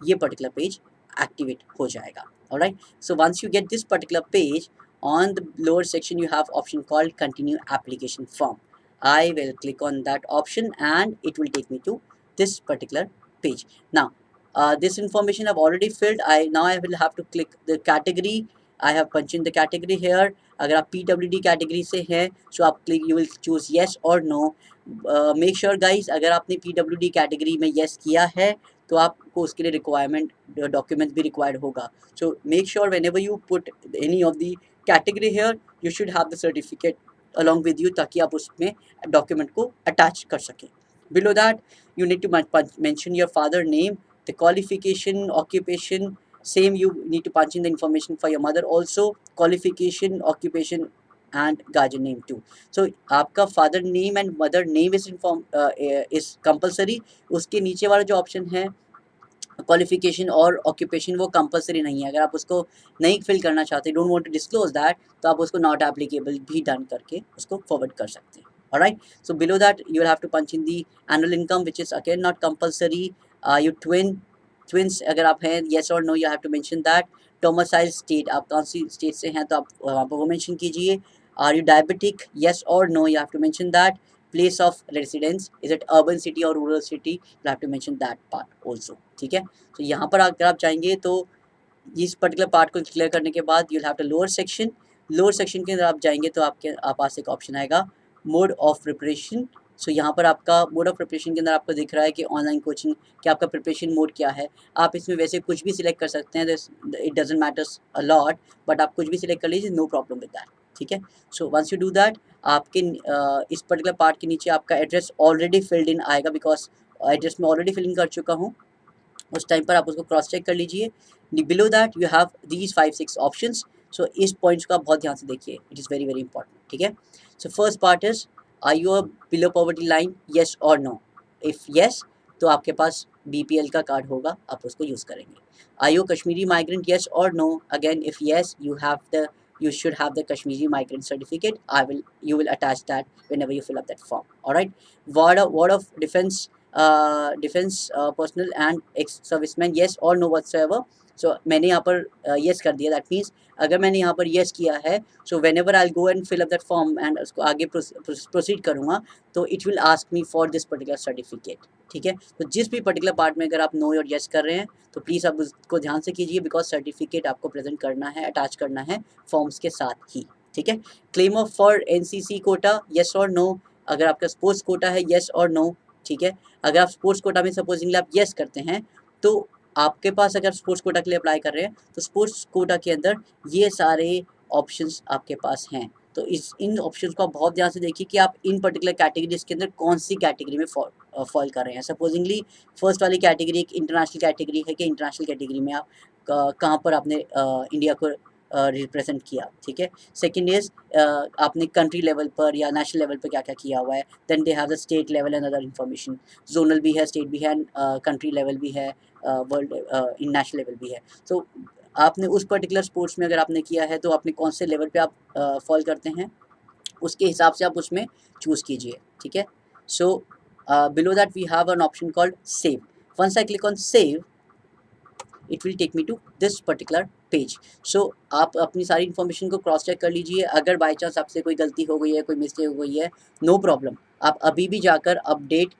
ये पर्टिकुलर पेज एक्टिवेट हो जाएगा. Alright, so once you get this particular page, on the lower section you have option called continue application form. I will click on that option and it will take me to this particular page. Now this information I've already filled. Now I will have to click the category. I have punched in the category here. अगर आप PWD category से हैं so आप click you will choose yes or no. Make sure guys अगर आपने PWD category में yes किया है तो आपको उसके लिए रिक्वायरमेंट डॉक्यूमेंट भी रिक्वायर्ड होगा. So make sure whenever you put any of the category here you should have the certificate along with you, ताकि आप उसमें डॉक्यूमेंट को अटैच कर सकें. Below that, you need to mention your father name, the qualification, occupation. Same, you need to punch in the information for your mother also, qualification, occupation, and guardian name too. So आपका father name and mother name is compulsory. उसके नीचे वाला जो option है qualification और occupation वो compulsory नहीं है. अगर आप उसको नहीं फिल करना चाहते, don't want to disclose that, तो आप उसको नॉट एप्लीकेबल भी डन करके उसको फॉरवर्ड कर सकते हैं. Alright, so below that you will have to punch in the annual income which is again not compulsory. You twins अगर आप हैं, येस और no you have to mention that. Domicile state, आप कौन सी स्टेट से हैं तो आप वहाँ पर वो मेंशन कीजिए. आर यू डायबिटिक, येस और no you have to mention that. Place of residence, is it urban city और rural city, you have to mention that part also. ठीक है, तो यहाँ पर अगर आप चाहेंगे तो इस पर्टिकुलर पार्ट को क्लियर करने के बाद you have to lower section. Lower section के अंदर आप जाएंगे तो आपके पास एक ऑप्शन आएगा मोड ऑफ प्रिपरेशन. सो यहाँ पर आपका मोड ऑफ प्रिपरेशन के अंदर आपको दिख रहा है कि ऑनलाइन कोचिंग, कि आपका प्रिपरेशन मोड क्या है. आप इसमें वैसे कुछ भी सिलेक्ट कर सकते हैं, it doesn't matters a lot, but आप कुछ भी सिलेक्ट कर लीजिए, नो प्रॉब्लम विद दैट. ठीक है, so once you do that, आपके इस पर्टिकुलर पार्ट के नीचे आपका एड्रेस ऑलरेडी फिल्ड इन आएगा, बिकॉज एड्रेस में ऑलरेडी फिलिंग कर चुका हूँ. उस टाइम पर आप उसको क्रॉस चेक कर लीजिए. Below that you have these 5-6 options. सो इस पॉइंट्स को आप बहुत ध्यान से देखिए, it is very very important. ठीक है, so first part is, are you below poverty line, yes और नो. इफ़ येस तो आपके पास BPL का कार्ड होगा, आप उसको यूज़ करेंगे. Are you Kashmiri migrant, yes और no. Again if yes you should have the Kashmiri migrant certificate. You will attach that whenever you fill up that form. All right. Ward of defense, personnel and ex-servicemen, yes or no whatsoever. So मैंने यहाँ पर yes कर दिया. That means अगर मैंने यहाँ पर yes किया है, so whenever I'll go and fill up that form and उसको आगे proceed करूँगा, तो it will ask me for this particular certificate. ठीक है, तो जिस भी पर्टिकुलर पार्ट में अगर आप नो और येस कर रहे हैं तो प्लीज़ आप उसको ध्यान से कीजिए, बिकॉज सर्टिफिकेट आपको प्रेजेंट करना है, अटैच करना है फॉर्म्स के साथ ही. ठीक है, claim of for NCC quota, yes और नो. अगर आपका स्पोर्ट्स कोटा है, येस और नो. ठीक है, अगर आप स्पोर्ट्स कोटा में सपोजिंगली आप येस करते हैं, तो आपके पास अगर स्पोर्ट्स कोटा के लिए अप्लाई कर रहे हैं तो स्पोर्ट्स कोटा के अंदर ये सारे ऑप्शंस आपके पास हैं. तो इन ऑप्शंस को आप बहुत ध्यान से देखिए कि आप इन पर्टिकुलर कैटेगरीज के अंदर कौन सी कैटेगरी में फॉल कर रहे हैं. सपोजिंगली फर्स्ट वाली कैटेगरी एक इंटरनेशनल कैटेगरी है कि इंटरनेशनल कैटेगरी में आप कहाँ पर आपने इंडिया को रिप्रेजेंट किया. ठीक है, सेकेंड इज आपने कंट्री लेवल पर या नेशनल लेवल पर क्या क्या किया हुआ है. Then they have the state level and other information. Zonal भी है, स्टेट भी है, कंट्री लेवल भी है, वर्ल्ड नेशनल लेवल भी है. तो आपने उस पर्टिकुलर स्पोर्ट्स में अगर आपने किया है तो आपने कौन से लेवल पे आप फॉल करते हैं, उसके हिसाब से आप उसमें चूज़ कीजिए. ठीक है, so below that we have an option called save. Once I click on save, it will take me to this particular page. So आप अपनी सारी इन्फॉर्मेशन को क्रॉस चेक कर लीजिए. अगर बाई चांस आपसे कोई गलती हो गई है, कोई मिस्टेक हो गई है, नो प्रॉब्लम. आप अभी भी जाकर अपडेट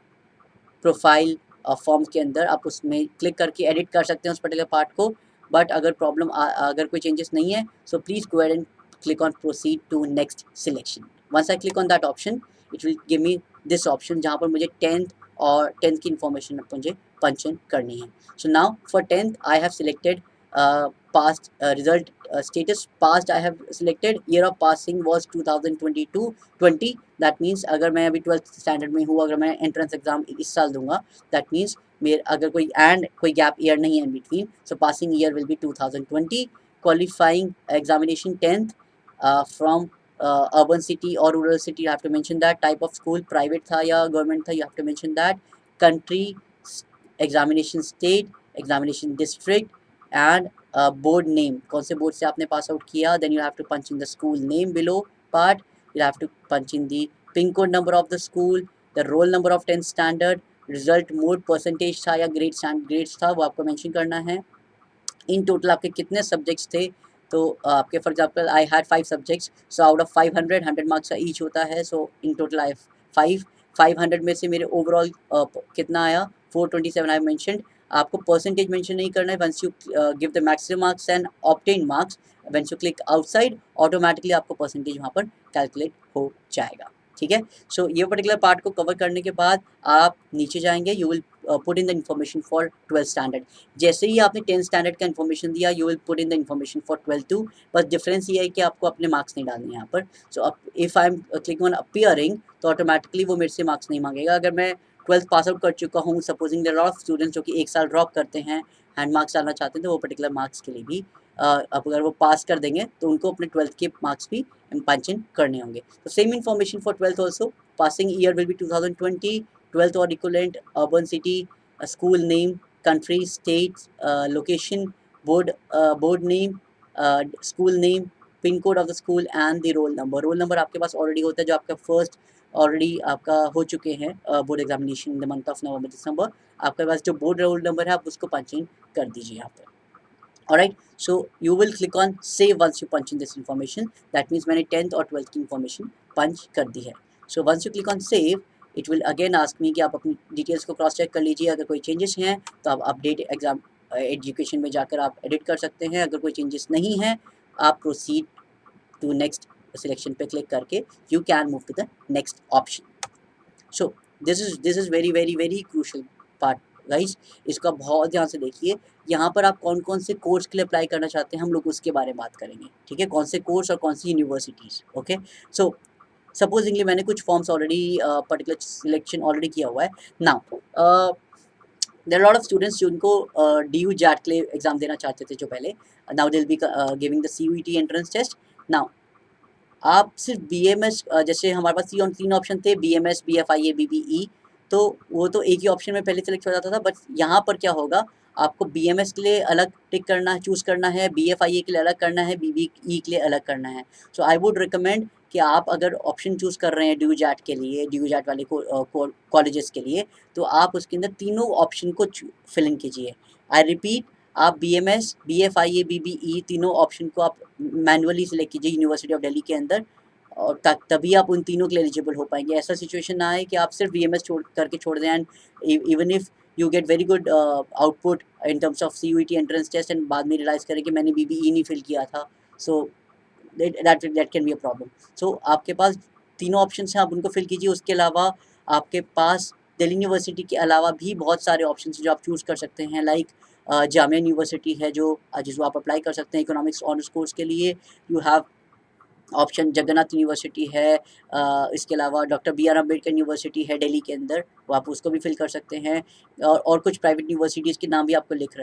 प्रोफाइल फॉर्म के अंदर आप उसमें क्लिक करके एडिट कर सकते हैं उस पर्टिकुलर पार्ट को. बट अगर अगर कोई चेंजेस नहीं है, so please go ahead and click on proceed to next selection. Once I click on that option, it will give me this option जहाँ पर मुझे 10th और 10th की information मुझे punch in करनी है. So now for 10th I have selected past result status. Past I have selected, year of passing was 2022-20. That means अगर मैं अभी 12th standard में हूँ, अगर मैं entrance exam इस साल दूंगा, that means मेरे अगर कोई gap year नहीं है in between, so passing year will be 2020. Qualifying examination 10th from urban city or rural city, you have to mention that. Type of school, private था या government था, you have to mention that. Country, examination state, examination district, and board name, कौन से board से आपने pass out किया. Then you have to punch in the school name below part. You have to punch in the pin code number of the school, the roll number of 10th standard, result mode, percentage था या grades था, वो आपको mention करना है. In total आपके कितने subjects थे, तो आपके for example I had 5 subjects, so out of 500 100 marks का ईच होता है. सो इन टोटल आई 500 में से मेरे ओवरऑल कितना आया, 427 आई मेंशनड. आपको परसेंटेज मेंशन नहीं करना है. Once you give the maximum marks and obtain marks, once you click outside, automatically आपको परसेंटेज वहाँ पर कैलकुलेट हो जाएगा. ठीक है, सो ये पर्टिकुलर पार्ट को कवर करने के बाद आप नीचे जाएंगे, you will put in the information for 12th standard. जैसे ही आपने 10th स्टैंडर्ड का इन्फॉर्मेशन दिया, you will put in the information for 12th too. बस डिफरेंस ये है कि आपको अपने मार्क्स नहीं डालने यहाँ पर। So if I am click on appearing तो ऑटोमेटिकली वो मेरे से मार्क्स नहीं मांगेगा। अगर मैं 12th पास आउट कर चुका हूँ, supposing there are of students जो कि 1 साल ड्रॉप करते हैं, हैंड मार्क्स डालना चाहते हैं, तो वो पर्टिकुलर मार्क्स के लिए भी अब अगर वो पास कर देंगे तो उनको अपने 12th के मार्क्स भी पंच इन करने होंगे। तो same information for 12th also, passing year will be 2020, 12th और equivalent, urban city, school name, country, state, location, board name, school name, pin code of the school and the roll number. Roll number आपके पास already होता है, जो आपका first already आपका हो चुके हैं board examination in the month of November December. आपके पास जो बोर्ड रोल नंबर है आप उसको पंच इन कर दीजिए यहाँ पर। Alright, so you will click on save once you punch in this information. That means मैंने 10th और 12th की information punch कर दी है। So once you click on save, it will again ask me कि आप अपनी डिटेल्स को cross check कर लीजिए। अगर कोई चेंजेस हैं तो आप अपडेट एग्जाम एजुकेशन में जाकर आप एडिट कर सकते हैं। अगर कोई चेंजेस नहीं हैं, आप प्रोसीड टू नेक्स्ट सिलेक्शन पे क्लिक करके you can move to the next option. So this is very very very crucial part guys, इसका बहुत ध्यान से देखिए। यहाँ पर आप कौन कौन से कोर्स के लिए अप्लाई करना चाहते हैं, हम लोग उसके बारे में बात करेंगे, ठीक है, कौन से कोर्स और कौन सी यूनिवर्सिटीज़। ओके, सो सपोजिंगली मैंने कुछ forms already particular selection already किया हुआ है। Now there are lot of students जिनको DU JAT के लिए एग्जाम देना चाहते थे जो पहले, now they will be giving the CUET entrance test. Now आप सिर्फ BMS, जैसे हमारे पास तीन ऑप्शन थे, BMS, BFIA, BBE, तो वो तो एक ही ऑप्शन में पहले सेलेक्ट हो जाता था। बट यहाँ पर क्या होगा, आपको BMS के लिए अलग टिक करना है, चूज़ करना है, BFIA के लिए अलग करना है, BBE के लिए अलग करना है। सो आई वुड रिकमेंड कि आप अगर ऑप्शन चूज़ कर रहे हैं DU JAT के लिए, DU JAT वाले कॉलेजेस के लिए, तो आप उसके अंदर तीनों ऑप्शन को फिल इन कीजिए। आई रिपीट, आप BMS, BFIA, BBE तीनों ऑप्शन को आप मैनुअली सिलेक्ट कीजिए यूनिवर्सिटी ऑफ दिल्ली के अंदर, और तभी आप उन तीनों के लिए एलिजिबल हो पाएंगे। ऐसा सिचुएशन ना आए कि आप सिर्फ BMS छोड़ दें, and even if you get very good output in terms of CUET entrance test and बाद में रियलाइज़ करें कि मैंने BBE नहीं फिल किया था। So that can be a problem. So आपके पास तीनों ऑप्शन हैं, आप उनको फिल कीजिए। उसके अलावा आपके पास दिल्ली यूनिवर्सिटी के अलावा भी बहुत सारे ऑप्शन हैं जो आप चूज़ कर सकते हैं। लाइक जामिया यूनिवर्सिटी है जिसको आप अप्लाई कर सकते हैं इकोनॉमिक्स ऑनर्स कोर्स के लिए। You have option Jagannath university है, इसके अलावा डॉक्टर BR अम्बेडकर यूनिवर्सिटी है दिल्ली के अंदर, वो आप उसको भी फिल कर सकते हैं। और कुछ प्राइवेट यूनिवर्सिटीज़ के नाम भी आपको दिख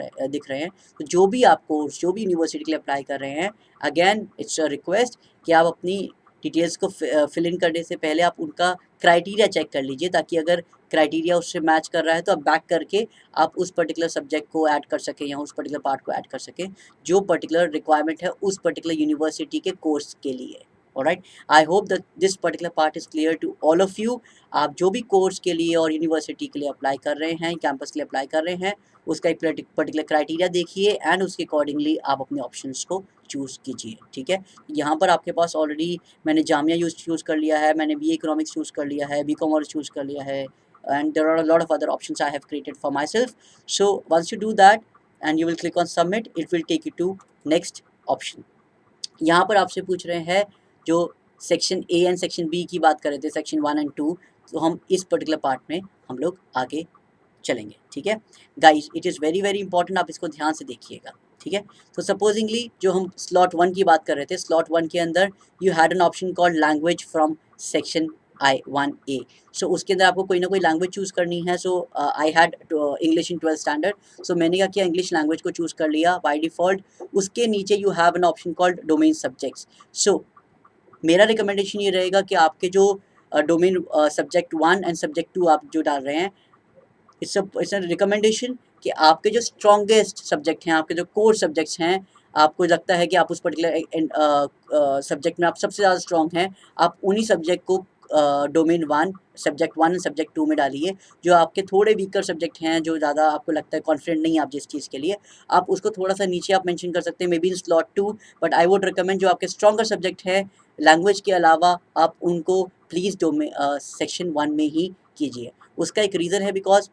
रहे हैं। तो जो भी आप कोर्स, जो भी यूनिवर्सिटी के लिए अप्लाई कर रहे हैं, अगेन इट्स अ रिक्वेस्ट कि आप अपनी डिटेल्स को फिल इन करने से पहले आप उनका क्राइटेरिया चेक कर लीजिए, ताकि अगर क्राइटेरिया उससे मैच कर रहा है तो आप बैक करके आप उस पर्टिकुलर सब्जेक्ट को ऐड कर सकें या उस पर्टिकुलर पार्ट को ऐड कर सकें जो पर्टिकुलर रिक्वायरमेंट है उस पर्टिकुलर यूनिवर्सिटी के कोर्स के लिए। Alright, I hope that this particular part is clear to all of you. आप जो भी कोर्स के लिए और यूनिवर्सिटी के लिए अप्लाई कर रहे हैं, कैंपस के लिए अप्लाई कर रहे हैं, उसका एक पर्टिकुलर क्राइटेरिया देखिए एंड उसके अकॉर्डिंगली आप अपने ऑप्शंस को चूज़ कीजिए, ठीक है। यहाँ पर आपके पास ऑलरेडी मैंने जामिया चूज़ कर लिया है, मैंने BA इकोनॉमिक्स चूज़ कर लिया है, BCom और चूज़ कर लिया है, and there are a lot of other options I have created for myself. So once you do that and you will click on submit, it will take you to next option. यहाँ पर आपसे पूछ रहे हैं जो section A and section B की बात कर रहे थे, सेक्शन 1 एंड 2, तो हम इस पर्टिकुलर पार्ट में हम लोग आगे चलेंगे, ठीक है guys. It is very very important, आप इसको ध्यान से देखिएगा, ठीक है। तो सपोजिंगली जो हम स्लॉट 1 की बात कर रहे थे, स्लॉट 1 के अंदर you had an option called language from section I1A। सो उसके अंदर आपको कोई ना कोई लैंग्वेज चूज़ करनी है। So I had English in 12th standard, so मैंने क्या किया, इंग्लिश लैंग्वेज को चूज़ कर लिया बाय डिफ़ॉल्ट। उसके नीचे you have an option called domain subjects. So मेरा रिकमेंडेशन ये रहेगा कि आपके जो डोमेन सब्जेक्ट 1 एंड सब्जेक्ट 2 आप जो डाल रहे हैं, इट्स अ रिकमेंडेशन कि आपके जो स्ट्रॉन्गेस्ट सब्जेक्ट हैं, आपके जो कोर सब्जेक्ट्स हैं, आपको लगता है कि आप उस पर्टिकुलर सब्जेक्ट में आप सबसे ज़्यादा स्ट्रॉन्ग हैं, आप उन्हीं सब्जेक्ट को डोमेन 1, सब्जेक्ट 1 एंड सब्जेक्ट 2 में डालिए। जो आपके थोड़े वीकर सब्जेक्ट हैं, जो ज़्यादा आपको लगता है कॉन्फिडेंट नहीं है आप जिस चीज़ के लिए, आप उसको थोड़ा सा नीचे आप मेंशन कर सकते हैं, may be in slot 2। But I would recommend जो आपके स्ट्रॉन्गर सब्जेक्ट हैं लैंग्वेज के अलावा, आप उनको प्लीज़ सेक्शन 1 में ही कीजिए। उसका एक रीज़न है, बिकॉज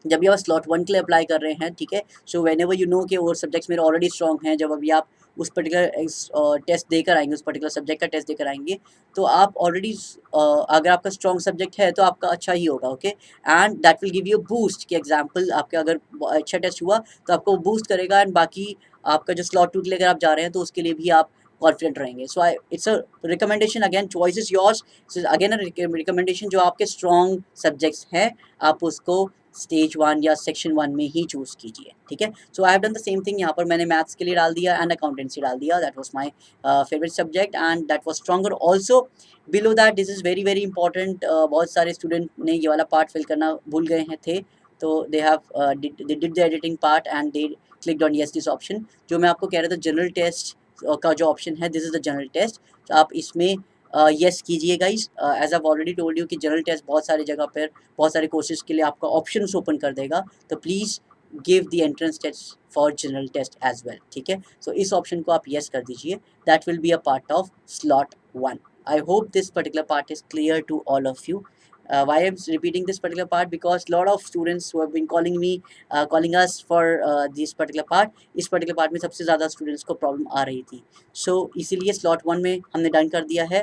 जब भी आप स्लॉट 1 के लिए अप्लाई कर रहे हैं, ठीक है, सो व्हेनेवर यू नो कि वो सब्जेक्ट्स मेरे ऑलरेडी स्ट्रॉन्ग हैं, जब अभी आप उस पर्टिकुलर टेस्ट देकर आएंगे, उस पर्टिकुलर सब्जेक्ट का टेस्ट देकर आएंगे, तो आप ऑलरेडी अगर आपका स्ट्रॉन्ग सब्जेक्ट है तो आपका अच्छा ही होगा, okay, and that will give you boost कि एग्जाम्पल आपका अगर अच्छा टेस्ट हुआ तो आपको बूस्ट करेगा, एंड बाकी आपका जो स्लॉट 2 के लिए अगर आप जा रहे हैं तो उसके लिए भी आप कॉन्फिडेंट रहेंगे। So I it's a recommendation, again choice is yours, again recommendation, जो आपके स्ट्रॉन्ग सब्जेक्ट्स हैं आप उसको स्टेज 1 या सेक्शन 1 में ही चूज़ कीजिए, ठीक है। So I have done the same thing, यहाँ पर मैंने मैथ्स के लिए डाल दिया एंड अकाउंटेंसी डाल दिया, that was my favourite subject and that was stronger also. Below that this is very very important, बहुत सारे स्टूडेंट ने ये वाला पार्ट फिल करना भूल गए हैं थे, तो they have they did the editing part and they clicked on yes this option. जो मैं आपको कह रहा था जनरल टेस्ट का जो ऑप्शन है, this is the general test, तो आप इसमें यस कीजिए guys. As I already told you कि जनरल टेस्ट बहुत सारी जगह पर बहुत सारे कोर्सेज के लिए आपका ऑप्शंस ओपन कर देगा, तो please give the entrance test for general test as well, ठीक है। सो इस ऑप्शन को आप यस कर दीजिए, that will be a part of slot 1। I hope this particular part is clear to all of you. Why I'm repeating this particular part, because lot of students who have been calling me, calling us for this particular part, इस particular part में सबसे ज़्यादा students को problem आ रही थी, so इसीलिए slot 1 में हमने डन कर दिया है।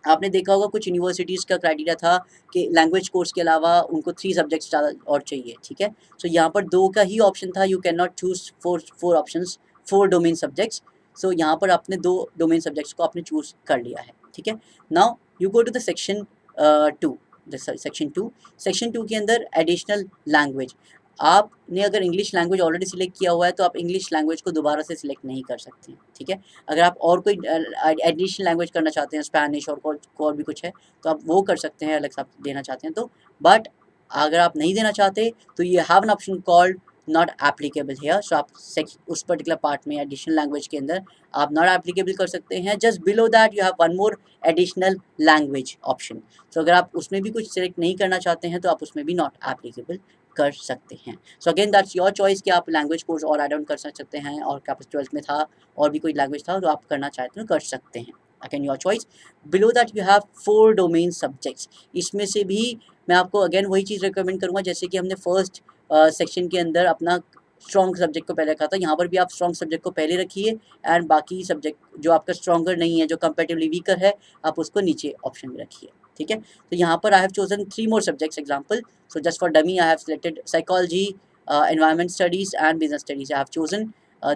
आपने देखा होगा कुछ यूनिवर्सिटीज़ का क्राइटेरिया था कि लैंग्वेज कोर्स के अलावा उनको 3 सब्जेक्ट्स ज़्यादा और चाहिए, ठीक है। सो यहाँ पर 2 का ही ऑप्शन था, you can not choose 4 options, 4 domain subjects. So यहाँ पर आपने 2 डोमेन सब्जेक्ट्स को आपने चूज़ कर लिया है, ठीक है। Now you go to the section 2, section 2 के अंदर एडिशनल लैंग्वेज। आपने अगर इंग्लिश लैंग्वेज ऑलरेडी सिलेक्ट किया हुआ है तो आप इंग्लिश लैंग्वेज को दोबारा से सिलेक्ट नहीं कर सकते, ठीक है। अगर आप और कोई एडिशनल लैंग्वेज करना चाहते हैं, स्पेनिश और भी कुछ है, तो आप वो कर सकते हैं अलग से, आप देना चाहते हैं तो। बट अगर आप नहीं देना चाहते तो ये have an option called not applicable here, so आप उस पर्टिकुलर पार्ट में एडिशनल लैंग्वेज के अंदर आप नॉट एप्लीकेबल कर सकते हैं। Just below that you have one more additional language option, so अगर आप उसमें भी कुछ सिलेक्ट नहीं करना चाहते हैं तो आप उसमें भी नॉट एप्लीकेबल कर सकते हैं। So again that's your choice कि आप लैंग्वेज कोर्स और ऐड ऑन कर सकते हैं, और क्या 12th में था और भी कोई लैंग्वेज था तो आप करना चाहते हो कर सकते हैं, again your choice. Below that you have 4 domain subjects, इसमें से भी मैं आपको अगेन वही चीज़ रिकमेंड करूँगा जैसे कि हमने फर्स्ट सेक्शन के अंदर अपना स्ट्रॉन्ग सब्जेक्ट को पहले रखा था, यहाँ पर भी आप स्ट्रॉन्ग सब्जेक्ट को पहले रखिए एंड बाकी सब्जेक्ट जो आपका स्ट्रॉन्गर नहीं है, जो कंपेरेटिवली वीकर है, आप उसको नीचे ऑप्शन में रखिए, ठीक है। तो यहाँ पर आई have chosen 3 more subjects example, so just for dummy I have selected psychology, environment studies and business studies. I have chosen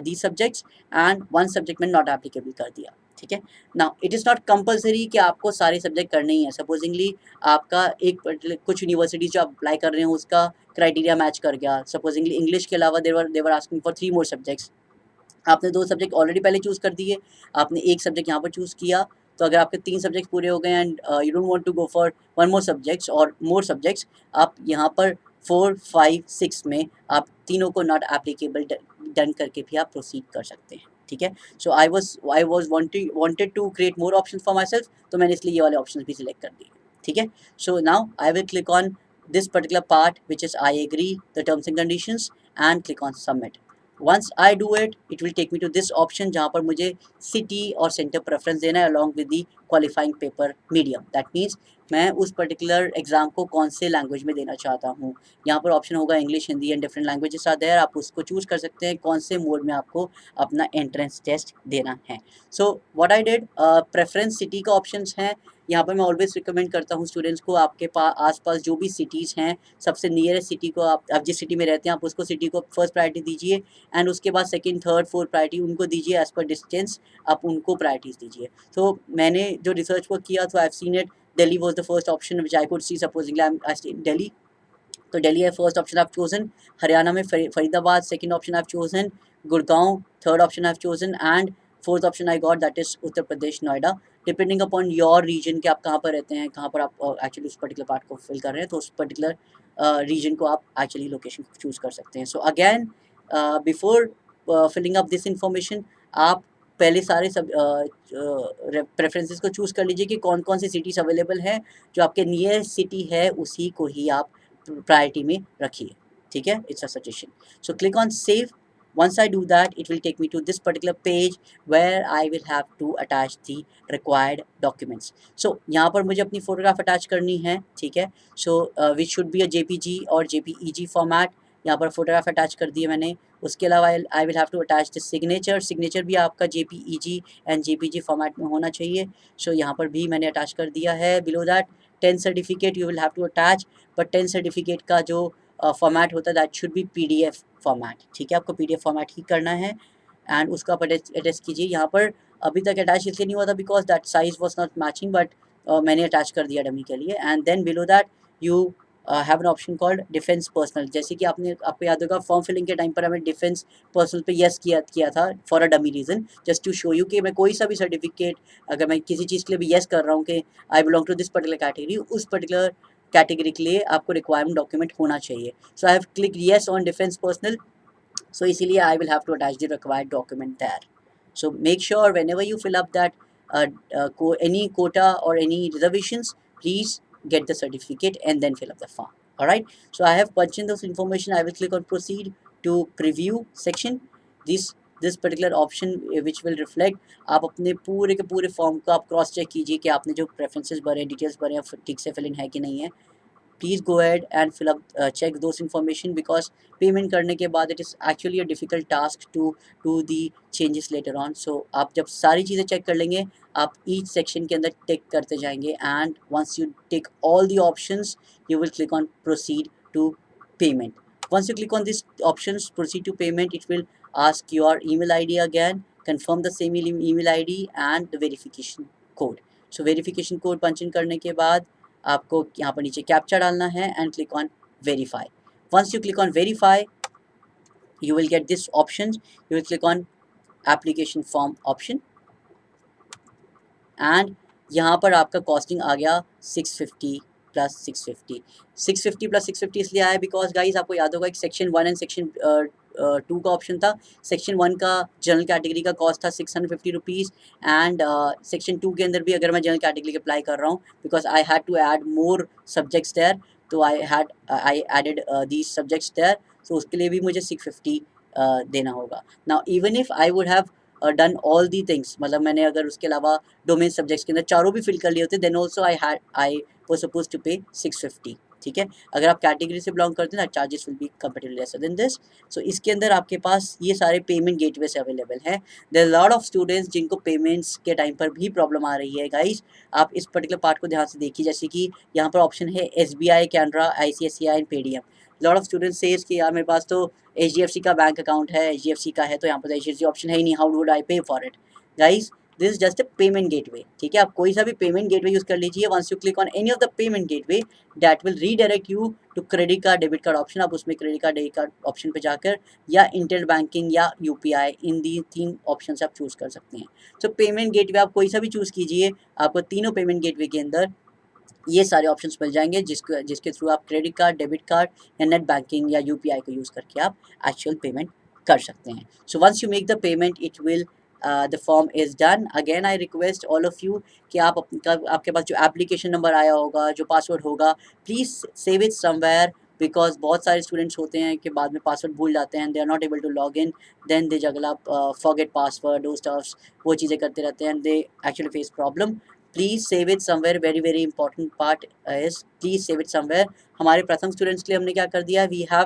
these subjects and one subject में not applicable कर दिया, ठीक है। Now it is not compulsory कि आपको सारे subject करने ही हैं। सपोजिंगली आपका एक कुछ यूनिवर्सिटी जो आप अप्लाई कर रहे हो उसका क्राइटेरिया मैच कर गया, सपोजिंगली इंग्लिश के अलावा देवर आस्किंग फॉर 3 मोर सब्जेक्ट्स, आपने 2 सब्जेक्ट ऑलरेडी पहले चूज़ कर दिए, आपने एक सब्जेक्ट यहाँ पर चूज़ किया, तो अगर आपके 3 सब्जेक्ट पूरे हो गए and you don't want to go for 1 more subjects और मोर सब्जेक्ट्स, आप यहाँ पर 4, 5, 6 में आप तीनों को नॉट एप्लीकेबल डन करके भी आप प्रोसीड कर सकते हैं, ठीक है। So I was wanted to create more options for myself, तो मैंने इसलिए ये वाले ऑप्शंस भी सिलेक्ट कर दिए, ठीक है। So now I will click on this particular part which is I agree the terms and conditions and click on submit. Once I do it, it will take me to this option जहाँ पर मुझे city और center preference देना है along with the qualifying paper medium. That means मैं उस particular exam को कौन से language में देना चाहता हूँ। यहाँ पर option होगा English, Hindi and different languages are there. आप उसको choose कर सकते हैं कौन से mode में आपको अपना entrance test देना है। So what I did, preference city का options हैं। यहाँ पर मैं ऑलवेज रिकमेंड करता हूँ स्टूडेंट्स को, आपके पास आसपास जो भी सिटीज़ हैं, सबसे नियरेस्ट सिटी को आप जिस सिटी में रहते हैं आप उसको सिटी को फर्स्ट प्रायोरिटी दीजिए एंड उसके बाद सेकंड, थर्ड, फोर्थ प्रायोरिटी उनको दीजिए, एज पर डिस्टेंस आप उनको प्रायोरिटीज़ दीजिए। तो मैंने जो रिसर्च वर्क किया तो I have seen it, Delhi was the first option which I could see, supposingly I stay in Delhi, तो दिल्ली है first option I have chosen. Haryana में Faridabad second option I have chosen, Gurgaon third option I have chosen and fourth option I got that is Uttar Pradesh Noida. Depending upon your region कि आप कहाँ पर रहते हैं, कहाँ पर आप एक्चुअली उस पर्टिकुलर पार्ट को फिल कर रहे हैं, तो उस पर्टिकुलर रीजन को आप एक्चुअली लोकेशन चूज़ कर सकते हैं। So again before filling up this information, आप पहले सारे सब प्रेफरेंसेस को चूज़ कर लीजिए कि कौन कौन सी सिटीज़ अवेलेबल हैं, जो आपके नियर सिटी है उसी को ही आप प्रायोरिटी में रखिए, ठीक है। It's a suggestion. So click on save Once I do that, it will take me to this particular page where I will have to attach the required documents. So यहाँ पर मुझे अपनी photograph attach करनी है, ठीक है. So which should be a JPG और JPEG format. यहाँ पर फोटोग्राफ अटैच कर दिए मैंने. उसके अलावा I will have to attach the signature भी आपका JPEG एंड JPG फॉर्मेट में होना चाहिए. सो यहाँ पर भी मैंने अटैच कर दिया है. Below that 10 certificate you will have to attach, but 10 certificate का जो फॉर्मेट होता है that should be PDF format, ठीक है. आपको PDF फॉर्मेट ही करना है एंड उसका आप अटैच कीजिए. यहाँ पर अभी तक अटैच इसलिए नहीं हुआ था because that size was not matching, but मैंने अटैच कर दिया डमी के लिए. And then below that you have an option called defence personal. जैसे कि आपको याद होगा फॉर्म फिलिंग के टाइम पर हमें डिफेंस पर्सनल पे यस किया था for a dummy reason, just to show you कि मैं कोई सा भी सर्टिफिकेट अगर मैं किसी चीज़ के लिए भी यस कर रहा हूँ कि I belong to this particular category, उस पर्टिकुलर कैटेगरी के लिए आपको रिक्वायरमेंट डॉक्यूमेंट होना चाहिए. So I have click yes on defence personnel. So easily I will have to attach the required document there. So make sure whenever you fill up that any quota or any reservations, please get the certificate and then fill up the form. Alright, so I have punched in those information. I will click on proceed to preview section. This particular option which will reflect आप अपने पूरे के पूरे form को आप cross check कीजिए कि आपने जो प्रेफरेंसेस भरे डिटेल्स भरे हैं ठीक से फिल इन है कि नहीं है. Please go ahead and fill up check those information because payment करने के बाद it is actually a difficult task to do the changes later on. So आप जब सारी चीज़ें चेक कर लेंगे आप each section के अंदर टिक करते जाएंगे and once you tick all the options you will click on proceed to payment. Once you click on this options proceed to payment, it will ask your email ID again, confirm the same email ID and the verification code. So verification code punch in करने के बाद आपको यहाँ पर नीचे captcha डालना है and click on verify. Once you click on verify you will get this option. You will click on application form option and यहाँ पर आपका कॉस्टिंग आ गया 650 प्लस 650. 650 प्लस 650 इसलिए आया बिकॉज गाइज आपको याद होगा एक सेक्शन 1 एंड सेक्शन 2 का ऑप्शन था. सेक्शन 1 का जनरल कैटेगरी का कॉस्ट था 650 रुपीज़ एंड सेक्शन 2 के अंदर भी अगर मैं जनरल कैटेगरी अप्लाई कर रहा हूँ because I had to add more subjects there, तो I added these subjects there, so उसके लिए भी मुझे 650 देना होगा. Now even if I would have done all the things, मतलब मैंने अगर उसके अलावा डोमेन सब्जेक्ट्स के अंदर चारों भी फिल कर लिए होते then also I was suppose to pay 650. ठीक है, अगर आप कैटेगरी से बिलोंग करते हैं ना charges will be comparatively lesser than this. So इसके अंदर आपके पास ये सारे पेमेंट गेटवे से अवेलेबल हैं. देयर लॉट ऑफ स्टूडेंट्स जिनको पेमेंट्स के टाइम पर भी प्रॉब्लम आ रही है. गाइस आप इस पर्टिकुलर पार्ट को ध्यान से देखिए, जैसे कि यहाँ पर ऑप्शन है SBI, Canara, ICICI and Paytm. Lot of students says कि यार मेरे पास तो HDFC का बैंक अकाउंट है, HDFC का है, तो यहाँ पर HDFC ऑप्शन है ही नहीं, हाउ वुड आई पे for it. Guys this is just a payment gateway. ठीक है, आप कोई सा भी पेमेंट गेटवे यूज कर लीजिए. Once you click on any of the payment gateway that will redirect you to credit card debit card option. आप उसमें credit card debit card option पे जाकर या इंटरनेट बैंकिंग या UPI इन दी 3 ऑप्शन आप choose कर सकते हैं. तो पेमेंट गेटवे आप कोई सा भी चूज कीजिए, आपको तीनों पेमेंट गेटवे के अंदर ये सारे ऑप्शंस मिल जाएंगे जिसके थ्रू आप क्रेडिट कार्ड, डेबिट कार्ड या नेट बैंकिंग या UPI को यूज़ करके आप एक्चुअल पेमेंट कर सकते हैं. So once you make the payment it will the form is done. Again I request all of you कि आपके पास जो एप्लीकेशन नंबर आया होगा, जो पासवर्ड होगा, please save it somewhere because बहुत सारे स्टूडेंट्स होते हैं कि बाद में पासवर्ड भूल जाते हैं, they are not able to log in, then they जगला फॉरगेट पासवर्ड, दो स्टफ्स, वो चीज़ें करते रहते हैं, they actually face problem. Please save it somewhere. Very important part is please save it somewhere. हमारे प्रथम स्टूडेंट्स के लिए हमने क्या कर दिया, we have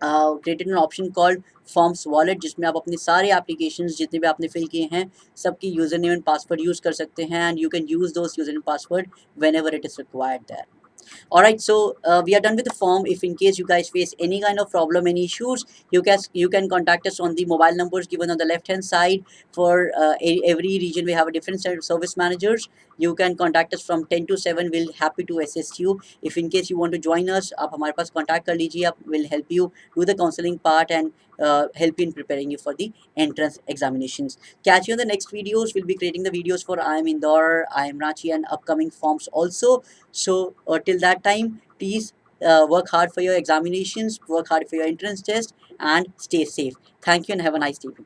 created an option called forms wallet, जिसमें आप अपने सारे एप्लीकेशंस जितने भी आपने फिल किए हैं सबकी user name and password use कर सकते हैं and you can use those user name password whenever it is required there. Alright, so we are done with the form. If in case you guys face any kind of problem, any issues, you can contact us on the mobile numbers given on the left hand side. For every region we have a different set of service managers. You can contact us from 10 to 7. We'll happy to assist you. If in case you want to join us, आप हमारे पास contact कर लीजिए. आप will help you do the counseling part and help in preparing you for the entrance examinations. Catch you in the next videos. We'll be creating the videos for I am Indore, I am Ranchi and upcoming forms also. So till that time, please work hard for your examinations, work hard for your entrance test and stay safe. Thank you and have a nice day.